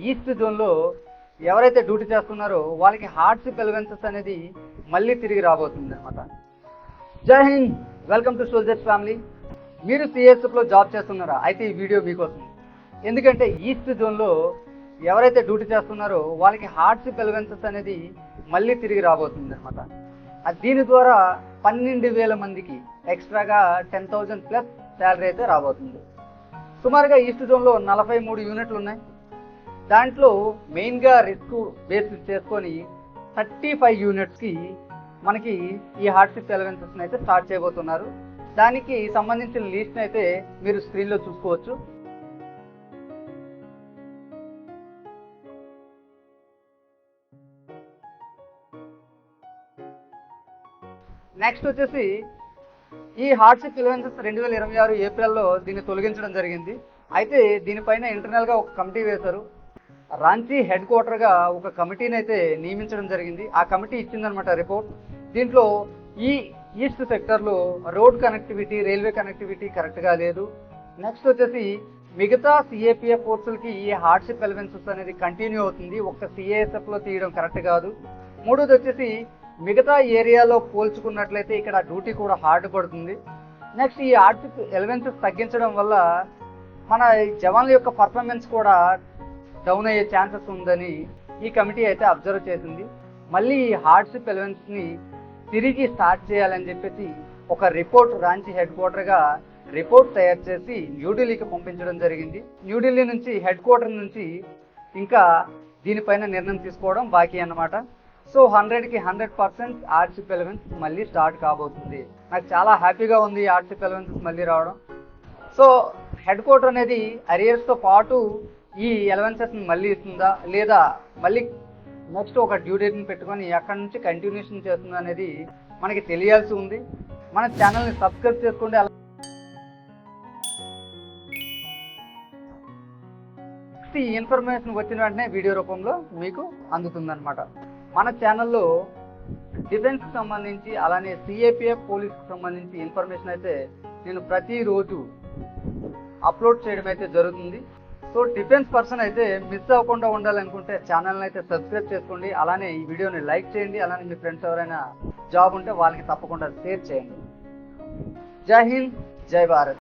East జోన్లో ఎవరైతే duty చేస్తున్నారో వాళ్ళకి హార్ట్షిప్ ఎలివెన్సెస్ అనేది మళ్ళీ తిరిగి రాబోతుంది అనమాట. జై Hind, welcome to soldiers family. మీరు సిఎస్ఎఫ్లో జాబ్ చేస్తున్నారా? అయితే ఈ వీడియో మీకోసం. ఎందుకంటే ఈస్ట్ జోన్లో ఎవరైతే డ్యూటీ చేస్తున్నారో వాళ్ళకి హార్ట్షిప్ ఎలివెన్సెస్ అనేది మళ్ళీ తిరిగి రాబోతుంది అనమాట. దీని ద్వారా 12,000 మందికి ఎక్స్ట్రాగా 10,000 ప్లస్ శాలరీ అయితే రాబోతుంది. సుమారుగా ఈస్ట్ జోన్లో 43 యూనిట్లు ఉన్నాయి. దాంట్లో మెయిన్గా రిస్క్ బేస్ చేసుకొని 35 యూనిట్స్కి మనకి ఈ హార్ట్షిప్ ఎలివెన్సెస్ని అయితే స్టార్ట్ చేయబోతున్నారు. దానికి సంబంధించిన లిస్ట్ని అయితే మీరు స్క్రీన్లో చూసుకోవచ్చు. నెక్స్ట్ వచ్చేసి ఈ హార్ట్షిప్ ఎలివెన్సెస్ 2026 ఏప్రిల్లో దీన్ని తొలగించడం జరిగింది. అయితే దీనిపైన ఇంటర్నల్గా ఒక కమిటీ వేశారు. రాంచీ హెడ్ క్వార్టర్గా ఒక కమిటీని అయితే నియమించడం జరిగింది. ఆ కమిటీ ఇచ్చిందనమాట రిపోర్ట్. దీంట్లో ఈ ఈస్ట్ సెక్టర్లో రోడ్ కనెక్టివిటీ, రైల్వే కనెక్టివిటీ కరెక్ట్గా లేదు. నెక్స్ట్ వచ్చేసి మిగతా సిఏపిఎఫ్ ఫోర్సులకి ఈ హార్ట్షిప్ ఎలివెన్సెస్ అనేది కంటిన్యూ అవుతుంది. ఒక్క సిఏఎస్ఎఫ్లో తీయడం కరెక్ట్ కాదు. మూడోది వచ్చేసి మిగతా ఏరియాలో పోల్చుకున్నట్లయితే ఇక్కడ డ్యూటీ కూడా హార్డ్ పడుతుంది. నెక్స్ట్ ఈ హార్ట్షిప్ ఎలివెన్సెస్ తగ్గించడం వల్ల మన జవాన్ల యొక్క పర్ఫార్మెన్స్ కూడా డౌన్ అయ్యే ఛాన్సెస్ ఉందని ఈ కమిటీ అయితే అబ్జర్వ్ చేసింది. మళ్ళీ ఈ హార్ట్షిప్ ఎలివెన్స్ని తిరిగి స్టార్ట్ చేయాలని చెప్పేసి ఒక రిపోర్ట్ రాంచీ హెడ్ క్వార్టర్గా రిపోర్ట్ తయారు చేసి న్యూఢిల్లీకి పంపించడం జరిగింది. న్యూఢిల్లీ నుంచి హెడ్ క్వార్టర్ నుంచి ఇంకా దీనిపైన నిర్ణయం తీసుకోవడం బాకీ అన్నమాట. సో 100కి 100% హార్ట్షిప్ ఎలివెన్స్ మళ్ళీ స్టార్ట్ కాబోతుంది. నాకు చాలా హ్యాపీగా ఉంది ఈ హార్ట్షిప్ ఎలివెన్సెస్ మళ్ళీ రావడం. సో హెడ్ క్వార్టర్ అనేది అరియర్స్తో పాటు ఈ ఎలివెన్సెస్ని మళ్ళీ ఇస్తుందా లేదా మళ్ళీ నెక్స్ట్ ఒక డ్యూ డేట్ని పెట్టుకొని అక్కడి నుంచి కంటిన్యూషన్ చేస్తుందా అనేది మనకి తెలియాల్సి ఉంది. మన ఛానల్ని సబ్స్క్రైబ్ చేసుకోండి. ఈ ఇన్ఫర్మేషన్ వచ్చిన వెంటనే వీడియో రూపంలో మీకు అందుతుందన్నమాట. మన ఛానల్లో డిఫెన్స్కి సంబంధించి అలానే సిఏపిఎఫ్ పోలీస్కి సంబంధించి ఇన్ఫర్మేషన్ అయితే నేను ప్రతిరోజు అప్లోడ్ చేయడం అయితే జరుగుతుంది. సో డిఫెన్స్ పర్సన్ అయితే మిస్ అవ్వకుండా ఉండాలనుకుంటే ఛానల్ని అయితే సబ్స్క్రైబ్ చేసుకోండి. అలానే ఈ వీడియోని లైక్ చేయండి. అలానే మీ ఫ్రెండ్స్ ఎవరైనా జాబ్ ఉంటే వాళ్ళకి తప్పకుండా షేర్ చేయండి. జై హింద్, జై భారత్.